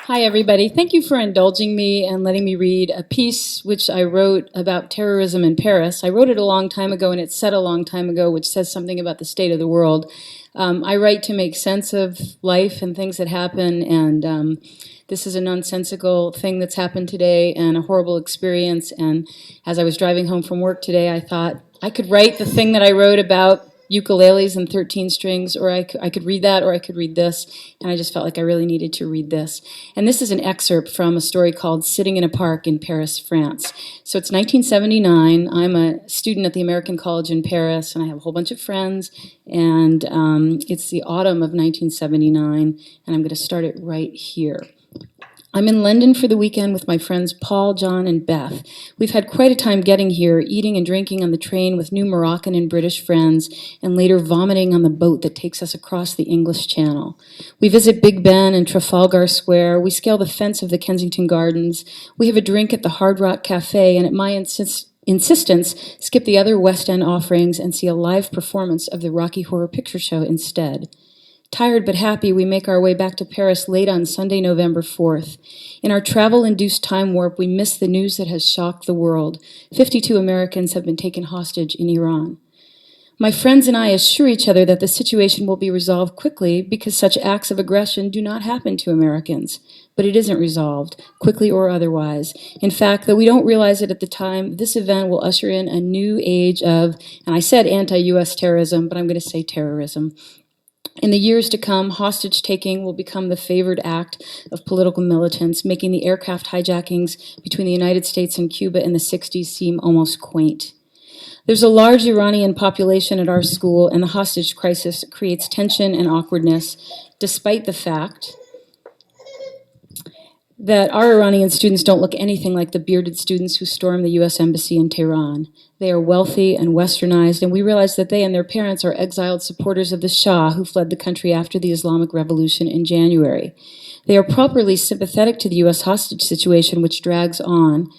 Hi, everybody. Thank you for indulging me and letting me read a piece which I wrote about terrorism in Paris. I wrote it a long time ago, and it's said a long time ago, which says something about the state of the world. I write to make sense of life and things that happen, and this is a nonsensical thing that's happened today and a horrible experience. And as I was driving home from work today, I thought I could write the thing that I wrote about ukuleles and 13 strings, or I could read that, or I could read this, and I just felt like I really needed to read this. And this is an excerpt from a story called Sitting in a Park in Paris, France. So it's 1979. I'm a student at the American College in Paris, and I have a whole bunch of friends, and it's the autumn of 1979, and I'm going to start it right here. I'm in London for the weekend with my friends Paul, John, and Beth. We've had quite a time getting here, eating and drinking on the train with new Moroccan and British friends, and later vomiting on the boat that takes us across the English Channel. We visit Big Ben and Trafalgar Square. We scale the fence of the Kensington Gardens. We have a drink at the Hard Rock Cafe, and at my insistence, skip the other West End offerings and see a live performance of the Rocky Horror Picture Show instead. Tired but happy, we make our way back to Paris late on Sunday, November 4th. In our travel-induced time warp, we miss the news that has shocked the world. 52 Americans have been taken hostage in Iran. My friends and I assure each other that the situation will be resolved quickly because such acts of aggression do not happen to Americans. But it isn't resolved, quickly or otherwise. In fact, though we don't realize it at the time, this event will usher in a new age of, and I said anti-US terrorism, but I'm going to say terrorism. In the years to come, hostage-taking will become the favored act of political militants, making the aircraft hijackings between the United States and Cuba in the 60s seem almost quaint. There's a large Iranian population at our school, and the hostage crisis creates tension and awkwardness, despite the fact that our Iranian students don't look anything like the bearded students who stormed the U.S. Embassy in Tehran. They are wealthy and westernized, and we realize that they and their parents are exiled supporters of the Shah who fled the country after the Islamic Revolution in January. They are properly sympathetic to the U.S. hostage situation, which drags on.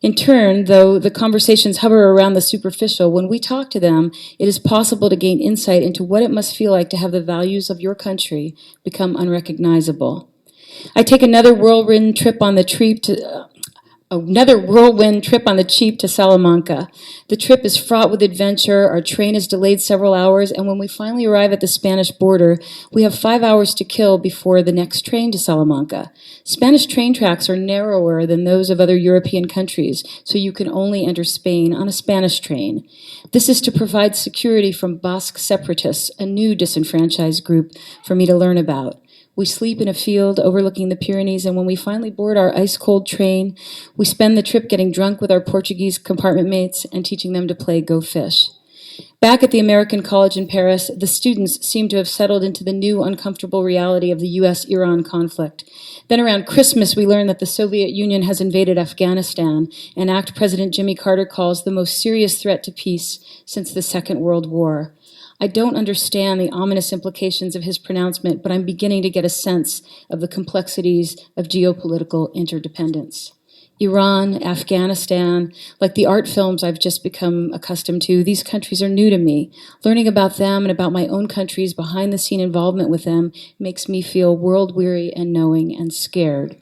In turn, though the conversations hover around the superficial, when we talk to them, it is possible to gain insight into what it must feel like to have the values of your country become unrecognizable. I take another whirlwind trip on the cheap to Salamanca. The trip is fraught with adventure. Our train is delayed several hours, and when we finally arrive at the Spanish border, we have 5 hours to kill before the next train to Salamanca. Spanish train tracks are narrower than those of other European countries, so you can only enter Spain on a Spanish train. This is to provide security from Basque separatists, a new disenfranchised group for me to learn about. We sleep in a field overlooking the Pyrenees, and when we finally board our ice-cold train, we spend the trip getting drunk with our Portuguese compartment mates and teaching them to play Go Fish. Back at the American College in Paris, the students seem to have settled into the new uncomfortable reality of the U.S.-Iran conflict. Then around Christmas, we learn that the Soviet Union has invaded Afghanistan, an act President Jimmy Carter calls the most serious threat to peace since the Second World War. I don't understand the ominous implications of his pronouncement, but I'm beginning to get a sense of the complexities of geopolitical interdependence. Iran, Afghanistan, like the art films I've just become accustomed to, these countries are new to me. Learning about them and about my own country's behind-the-scene involvement with them makes me feel world-weary and knowing and scared.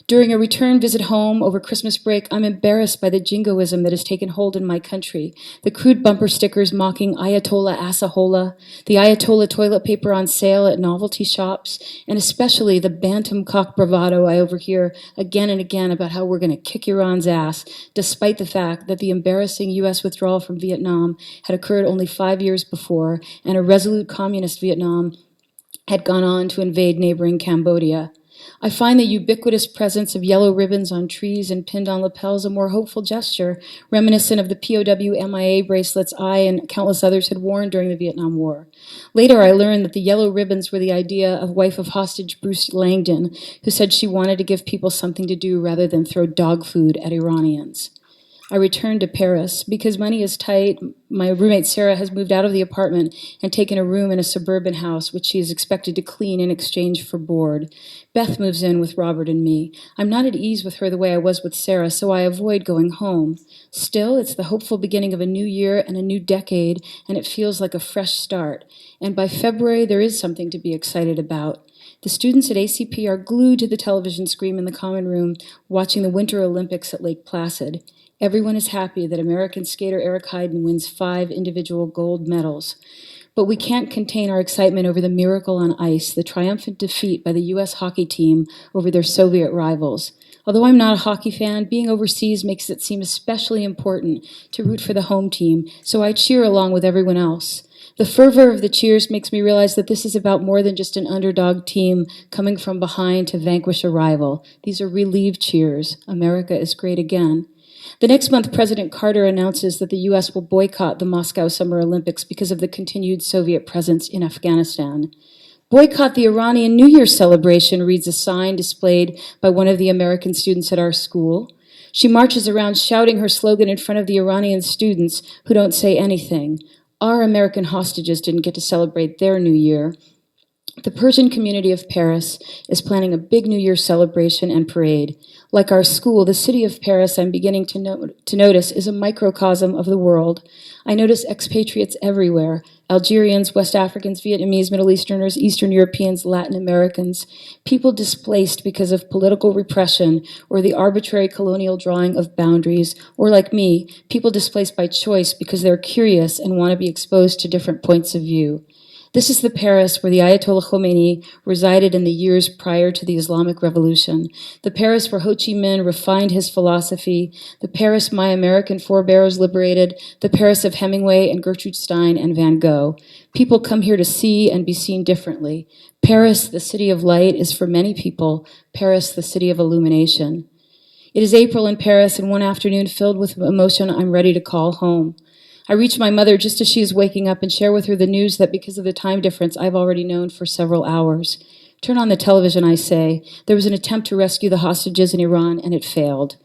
During a return visit home over Christmas break, I'm embarrassed by the jingoism that has taken hold in my country. The crude bumper stickers mocking Ayatollah Asahola, the Ayatollah toilet paper on sale at novelty shops, and especially the bantam cock bravado I overhear again and again about how we're going to kick Iran's ass, despite the fact that the embarrassing U.S. withdrawal from Vietnam had occurred only 5 years before, and a resolute communist Vietnam had gone on to invade neighboring Cambodia. I find the ubiquitous presence of yellow ribbons on trees and pinned on lapels a more hopeful gesture, reminiscent of the POW MIA bracelets I and countless others had worn during the Vietnam War. Later, I learned that the yellow ribbons were the idea of wife of hostage Bruce Langdon, who said she wanted to give people something to do rather than throw dog food at Iranians. I returned to Paris. Because money is tight, my roommate Sarah has moved out of the apartment and taken a room in a suburban house, which she is expected to clean in exchange for board. Beth moves in with Robert and me. I'm not at ease with her the way I was with Sarah, so I avoid going home. Still, it's the hopeful beginning of a new year and a new decade, and it feels like a fresh start. And by February, there is something to be excited about. The students at ACP are glued to the television screen in the common room, watching the Winter Olympics at Lake Placid. Everyone is happy that American skater Eric Heiden wins 5 individual gold medals. But we can't contain our excitement over the miracle on ice, the triumphant defeat by the U.S. hockey team over their Soviet rivals. Although I'm not a hockey fan, being overseas makes it seem especially important to root for the home team, so I cheer along with everyone else. The fervor of the cheers makes me realize that this is about more than just an underdog team coming from behind to vanquish a rival. These are relieved cheers. America is great again. The next month, President Carter announces that the U.S. will boycott the Moscow Summer Olympics because of the continued Soviet presence in Afghanistan. Boycott the Iranian New Year celebration, reads a sign displayed by one of the American students at our school. She marches around shouting her slogan in front of the Iranian students who don't say anything. Our American hostages didn't get to celebrate their New Year. The Persian community of Paris is planning a big New Year celebration and parade. Like our school, the city of Paris, I'm beginning to notice, is a microcosm of the world. I notice expatriates everywhere: Algerians, West Africans, Vietnamese, Middle Easterners, Eastern Europeans, Latin Americans, people displaced because of political repression or the arbitrary colonial drawing of boundaries, or like me, people displaced by choice because they're curious and want to be exposed to different points of view. This is the Paris where the Ayatollah Khomeini resided in the years prior to the Islamic Revolution, the Paris where Ho Chi Minh refined his philosophy, the Paris my American forebears liberated, the Paris of Hemingway and Gertrude Stein and Van Gogh. People come here to see and be seen differently. Paris, the city of light, is for many people Paris, the city of illumination. It is April in Paris, and one afternoon filled with emotion, I'm ready to call home. I reach my mother just as she is waking up and share with her the news that because of the time difference, I've already known for several hours. Turn on the television, I say. There was an attempt to rescue the hostages in Iran, and it failed.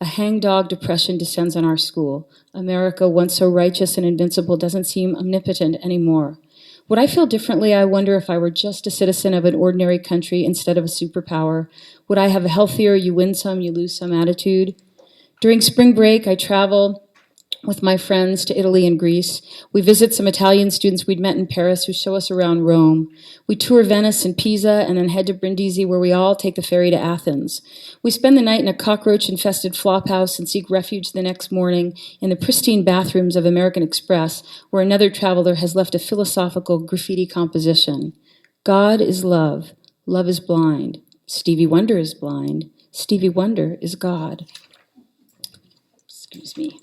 A hangdog depression descends on our school. America, once so righteous and invincible, doesn't seem omnipotent anymore. Would I feel differently, I wonder, if I were just a citizen of an ordinary country instead of a superpower? Would I have a healthier, you win some, you lose some attitude? During spring break, I travel with my friends to Italy and Greece. We visit some Italian students we'd met in Paris who show us around Rome. We tour Venice and Pisa and then head to Brindisi, where we all take the ferry to Athens. We spend the night in a cockroach-infested flophouse and seek refuge the next morning in the pristine bathrooms of American Express, where another traveler has left a philosophical graffiti composition. God is love. Love is blind. Stevie Wonder is blind. Stevie Wonder is God. Excuse me.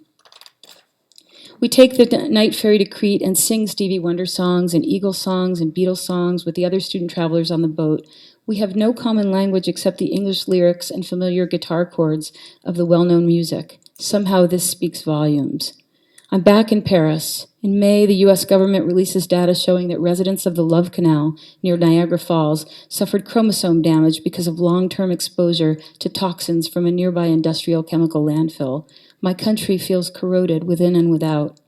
We take the night ferry to Crete and sing Stevie Wonder songs and Eagle songs and Beatles songs with the other student travelers on the boat. We have no common language except the English lyrics and familiar guitar chords of the well-known music. Somehow this speaks volumes. I'm back in Paris. In May, the U.S. government releases data showing that residents of the Love Canal near Niagara Falls suffered chromosome damage because of long-term exposure to toxins from a nearby industrial chemical landfill. My country feels corroded within and without.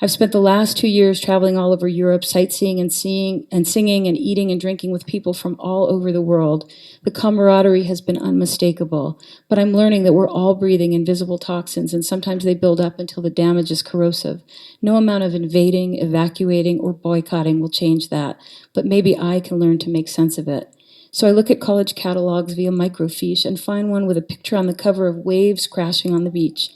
I've spent the last 2 years traveling all over Europe, sightseeing and singing and eating and drinking with people from all over the world. The camaraderie has been unmistakable, but I'm learning that we're all breathing invisible toxins, and sometimes they build up until the damage is corrosive. No amount of invading, evacuating, or boycotting will change that, but maybe I can learn to make sense of it. So I look at college catalogs via microfiche and find one with a picture on the cover of waves crashing on the beach.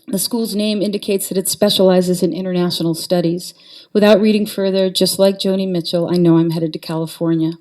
The school's name indicates that it specializes in international studies. Without reading further, just like Joni Mitchell, I know I'm headed to California.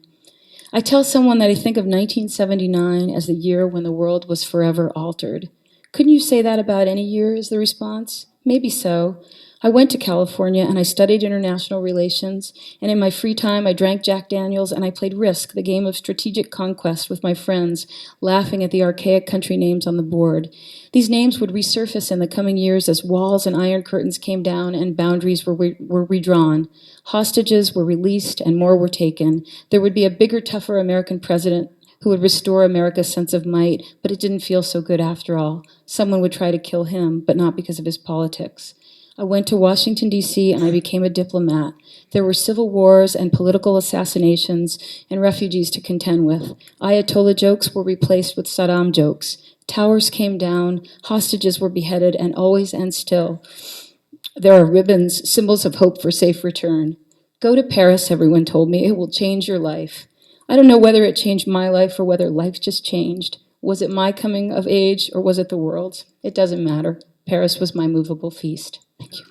I tell someone that I think of 1979 as the year when the world was forever altered. Couldn't you say that about any year, is the response? Maybe so. I went to California and I studied international relations, and in my free time I drank Jack Daniels and I played Risk, the game of strategic conquest, with my friends, laughing at the archaic country names on the board. These names would resurface in the coming years as walls and iron curtains came down and boundaries were redrawn. Hostages were released and more were taken. There would be a bigger, tougher American president who would restore America's sense of might, but it didn't feel so good after all. Someone would try to kill him, but not because of his politics. I went to Washington, D.C., and I became a diplomat. There were civil wars and political assassinations and refugees to contend with. Ayatollah jokes were replaced with Saddam jokes. Towers came down, hostages were beheaded, and always and still, there are ribbons, symbols of hope for safe return. Go to Paris, everyone told me. It will change your life. I don't know whether it changed my life or whether life just changed. Was it my coming of age or was it the world's? It doesn't matter. Paris was my movable feast. Thank you.